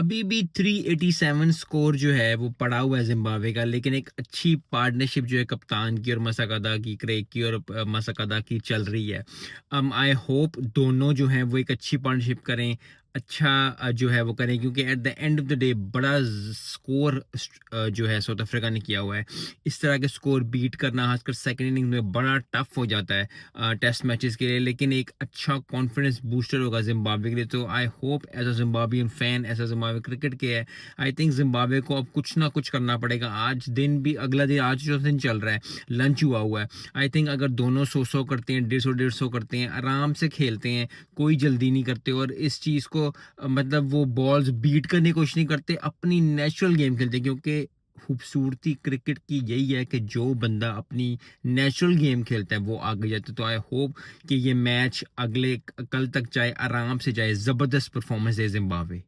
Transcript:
अभी भी 387 स्कोर जो है वो पड़ा हुआ है ज़िम्बाब्वे का, लेकिन एक अच्छी पार्टनरशिप जो है कप्तान की और मसाकदा की, क्रेग की और मसाकदा की चल रही है। आई होप दोनों जो हैं वो एक अच्छी पार्टनरशिप करें, अच्छा जो है वो करें, क्योंकि at the end of the day बड़ा स्कोर जो है साउथ अफ्रीका ने किया हुआ है। इस तरह के स्कोर बीट करना खासकर सेकंड इनिंग में बड़ा टफ हो जाता है टेस्ट मैचेस के लिए, लेकिन एक अच्छा कॉन्फिडेंस बूस्टर होगा जिम्बाब्वे के लिए। तो I hope as a Zimbabwean fan, as a Zimbabwe cricket के है, आई थिंक जिम्बाब्वे को अब कुछ ना कुछ करना पड़ेगा। आज दिन भी, अगला दिन, आज जो दिन चल रहा है, लंच हुआ हुआ है, आई थिंक अगर दोनों 100 करते हैं, 150 करते हैं, आराम से खेलते हैं, कोई जल्दी नहीं करते और इस चीज़ को मतलब वो बॉल्स बीट करने की कोशिश नहीं करते, अपनी नेचुरल गेम खेलते हैं। क्योंकि खूबसूरती क्रिकेट की यही है कि जो बंदा अपनी नेचुरल गेम खेलता है वो आगे जाता है। तो आई होप कि ये मैच अगले कल तक जाए, आराम से जाए, ज़बरदस्त परफॉर्मेंस है जिम्बाब्वे।